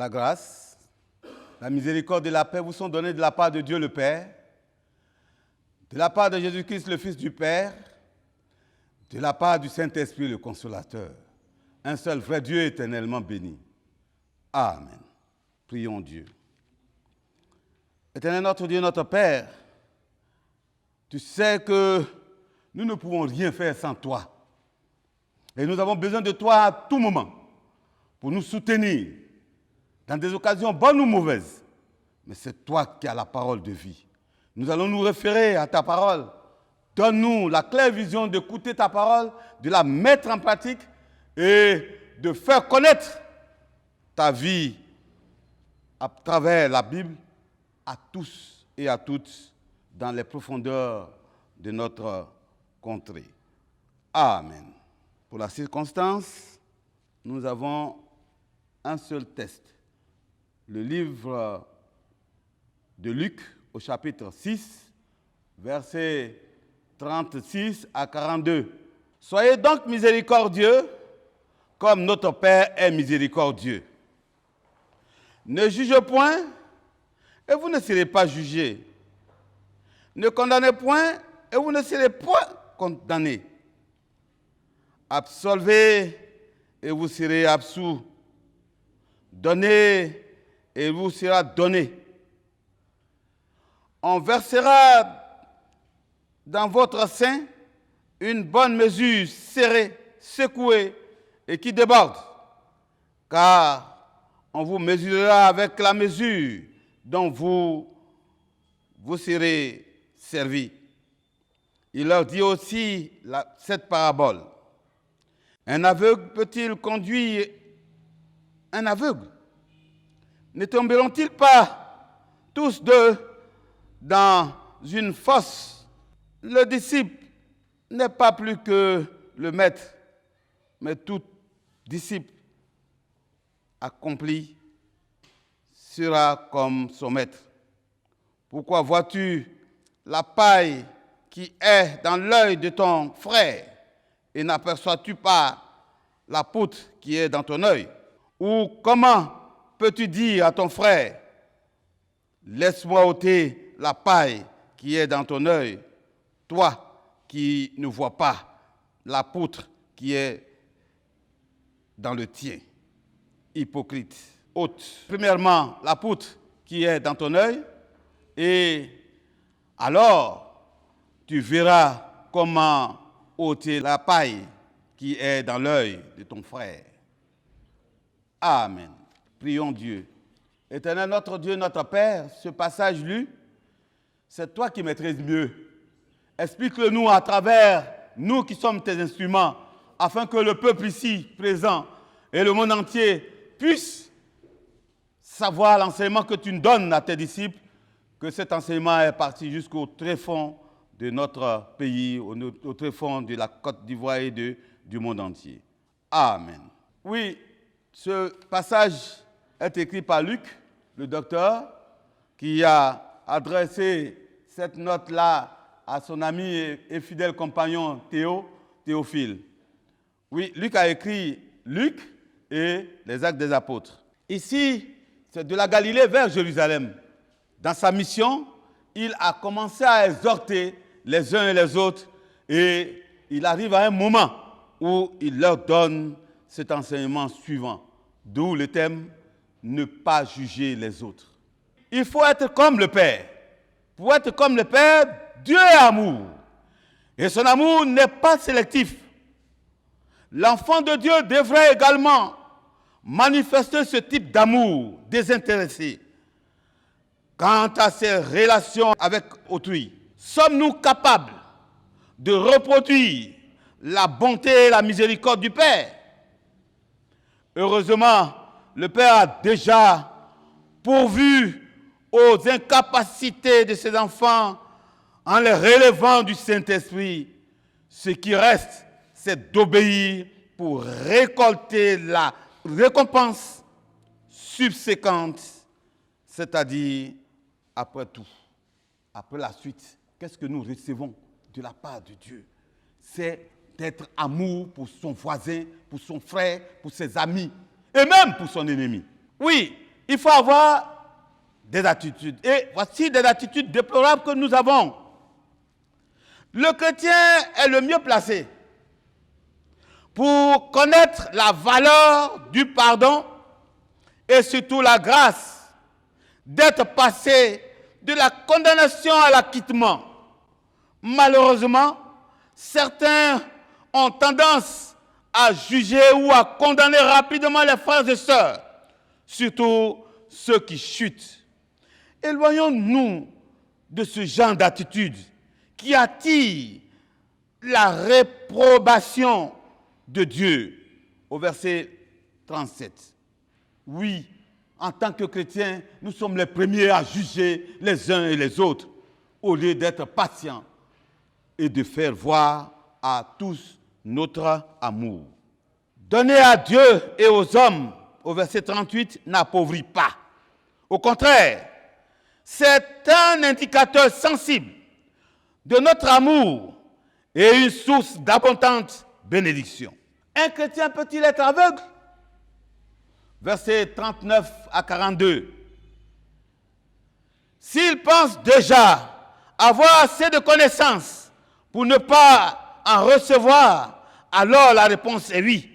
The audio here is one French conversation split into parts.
La grâce, la miséricorde et la paix vous sont données de la part de Dieu le Père, de la part de Jésus-Christ le Fils du Père, de la part du Saint-Esprit le Consolateur, un seul vrai Dieu éternellement béni. Amen. Prions Dieu. Éternel notre Dieu, notre Père, tu sais que nous ne pouvons rien faire sans toi. Et nous avons besoin de toi à tout moment pour nous soutenir dans des occasions bonnes ou mauvaises. Mais c'est toi qui as la parole de vie. Nous allons nous référer à ta parole. Donne-nous la claire vision d'écouter ta parole, de la mettre en pratique et de faire connaître ta vie à travers la Bible à tous et à toutes dans les profondeurs de notre contrée. Amen. Pour la circonstance, nous avons un seul texte. Le livre de Luc au chapitre 6, versets 36 à 42. Soyez donc miséricordieux comme notre Père est miséricordieux. Ne jugez point et vous ne serez pas jugés. Ne condamnez point et vous ne serez point condamnés. Absolvez et vous serez absous. Donnez et vous sera donné. On versera dans votre sein une bonne mesure serrée, secouée et qui déborde, car on vous mesurera avec la mesure dont vous serez servis. Il leur dit aussi cette parabole. Un aveugle peut-il conduire un aveugle? Ne tomberont-ils pas tous deux dans une fosse? Le disciple n'est pas plus que le maître, mais tout disciple accompli sera comme son maître. Pourquoi vois-tu la paille qui est dans l'œil de ton frère et n'aperçois-tu pas la poutre qui est dans ton œil? Ou comment peux-tu dire à ton frère, laisse-moi ôter la paille qui est dans ton œil, toi qui ne vois pas la poutre qui est dans le tien? Hypocrite. Ôte premièrement la poutre qui est dans ton œil, et alors tu verras comment ôter la paille qui est dans l'œil de ton frère. Amen. Prions Dieu. Éternel notre Dieu, notre Père, ce passage lu, c'est toi qui maîtrises mieux. Explique-le-nous à travers nous qui sommes tes instruments, afin que le peuple ici présent et le monde entier puissent savoir l'enseignement que tu donnes à tes disciples, que cet enseignement est parti jusqu'au tréfonds de notre pays, au tréfonds de la Côte d'Ivoire et du monde entier. Amen. Oui, ce passage est écrit par Luc, le docteur, qui a adressé cette note-là à son ami et fidèle compagnon Théophile. Oui, Luc a écrit Luc et les Actes des Apôtres. Ici, c'est de la Galilée vers Jérusalem. Dans sa mission, il a commencé à exhorter les uns et les autres et il arrive à un moment où il leur donne cet enseignement suivant, d'où le thème « Ne pas juger les autres ». Il faut être comme le Père. Pour être comme le Père, Dieu est amour. Et son amour n'est pas sélectif. L'enfant de Dieu devrait également manifester ce type d'amour désintéressé. Quant à ses relations avec autrui, sommes-nous capables de reproduire la bonté et la miséricorde du Père? Heureusement, le Père a déjà pourvu aux incapacités de ses enfants en les relevant du Saint-Esprit. Ce qui reste, c'est d'obéir pour récolter la récompense subséquente, c'est-à-dire après tout, après la suite. Qu'est-ce que nous recevons de la part de Dieu? C'est d'être amour pour son voisin, pour son frère, pour ses amis et même pour son ennemi. Oui, il faut avoir des attitudes. Et voici des attitudes déplorables que nous avons. Le chrétien est le mieux placé pour connaître la valeur du pardon et surtout la grâce d'être passé de la condamnation à l'acquittement. Malheureusement, certains ont tendance à juger ou à condamner rapidement les frères et sœurs, surtout ceux qui chutent. Éloignons-nous de ce genre d'attitude qui attire la réprobation de Dieu. Au verset 37. Oui, en tant que chrétiens, nous sommes les premiers à juger les uns et les autres, au lieu d'être patients et de faire voir à tous notre amour. Donner à Dieu et aux hommes, au verset 38, n'appauvrit pas. Au contraire, c'est un indicateur sensible de notre amour et une source d'abondante bénédiction. Un chrétien peut-il être aveugle? Versets 39 à 42. S'il pense déjà avoir assez de connaissances pour ne pas en recevoir, alors la réponse est oui.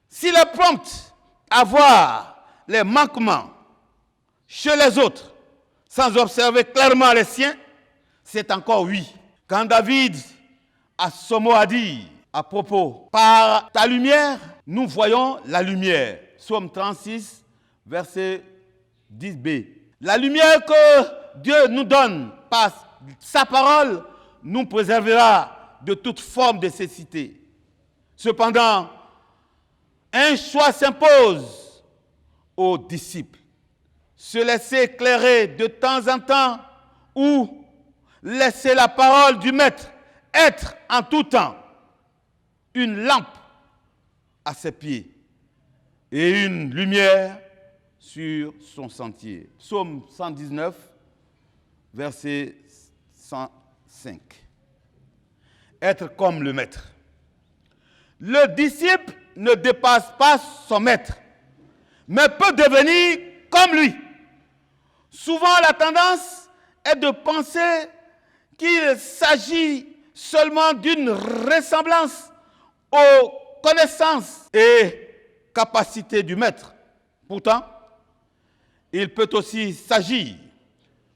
S'il est prompt à voir les manquements chez les autres, sans observer clairement les siens, c'est encore oui. Quand David a ce mot à dire à propos, par ta lumière, nous voyons la lumière. Psaume 36, verset 10b. La lumière que Dieu nous donne par sa parole nous préservera de toute forme de cécité. Cependant, un choix s'impose aux disciples. Se laisser éclairer de temps en temps ou laisser la parole du Maître être en tout temps une lampe à ses pieds et une lumière sur son sentier. Psaume 119, verset 105. Être comme le Maître. Le disciple ne dépasse pas son Maître, mais peut devenir comme lui. Souvent, la tendance est de penser qu'il s'agit seulement d'une ressemblance aux connaissances et capacités du Maître. Pourtant, il peut aussi s'agir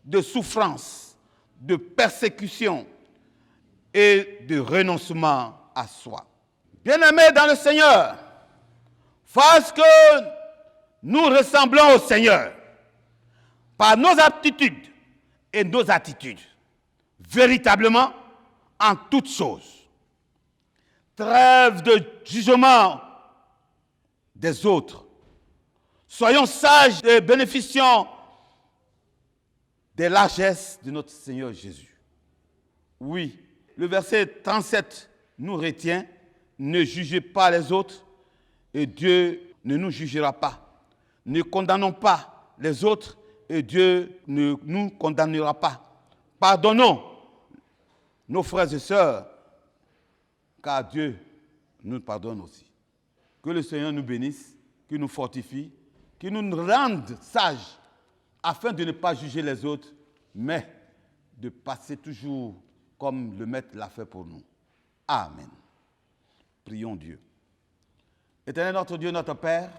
de souffrance, de persécution et de renoncement à soi. Bien-aimés dans le Seigneur, parce que nous ressemblons au Seigneur par nos aptitudes et nos attitudes, véritablement en toutes choses. Trêve de jugement des autres. Soyons sages et bénéficions des largesses de notre Seigneur Jésus. Oui, le verset 37 nous retient. Ne jugez pas les autres et Dieu ne nous jugera pas. Ne condamnons pas les autres et Dieu ne nous condamnera pas. Pardonnons nos frères et sœurs, car Dieu nous pardonne aussi. Que le Seigneur nous bénisse, qu'il nous fortifie, qu'il nous rende sages, afin de ne pas juger les autres, mais de passer toujours comme le Maître l'a fait pour nous. Amen. Prions Dieu. Éternel notre Dieu, notre Père,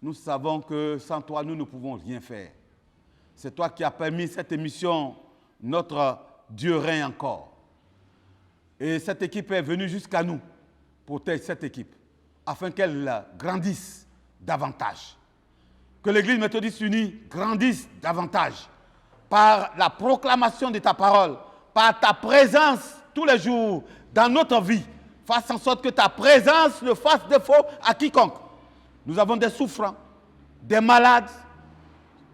nous savons que sans toi, nous ne pouvons rien faire. C'est toi qui as permis cette émission, notre Dieu règne encore. Et cette équipe est venue jusqu'à nous, pour cette équipe, afin qu'elle grandisse davantage. Que l'Église méthodiste unie grandisse davantage par la proclamation de ta parole, par ta présence tous les jours dans notre vie. Fasse en sorte que ta présence ne fasse défaut à quiconque. Nous avons des souffrants, des malades,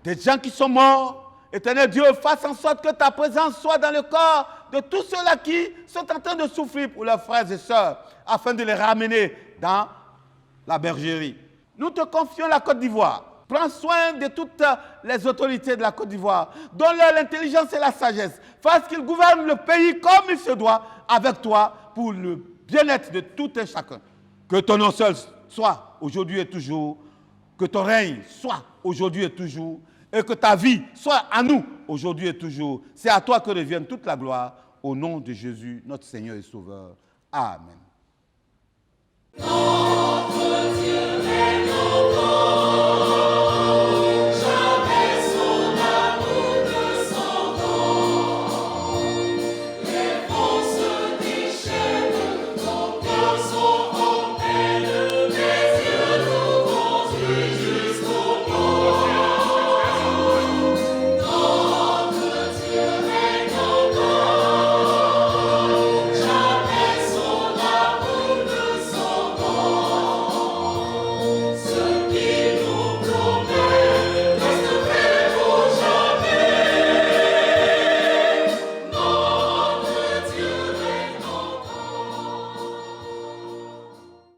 des gens qui sont morts. Éternel Dieu, fasse en sorte que ta présence soit dans le corps de tous ceux-là qui sont en train de souffrir pour leurs frères et sœurs, afin de les ramener dans la bergerie. Nous te confions la Côte d'Ivoire. Prends soin de toutes les autorités de la Côte d'Ivoire. Donne-leur l'intelligence et la sagesse. Fasse qu'ils gouvernent le pays comme il se doit, avec toi, pour le bien-être de tout un chacun. Que ton nom seul soit, aujourd'hui et toujours, Que ton règne soit aujourd'hui et toujours, et que ta vie soit à nous aujourd'hui et toujours. C'est à toi que revienne toute la gloire, au nom de Jésus, notre Seigneur et Sauveur. Amen.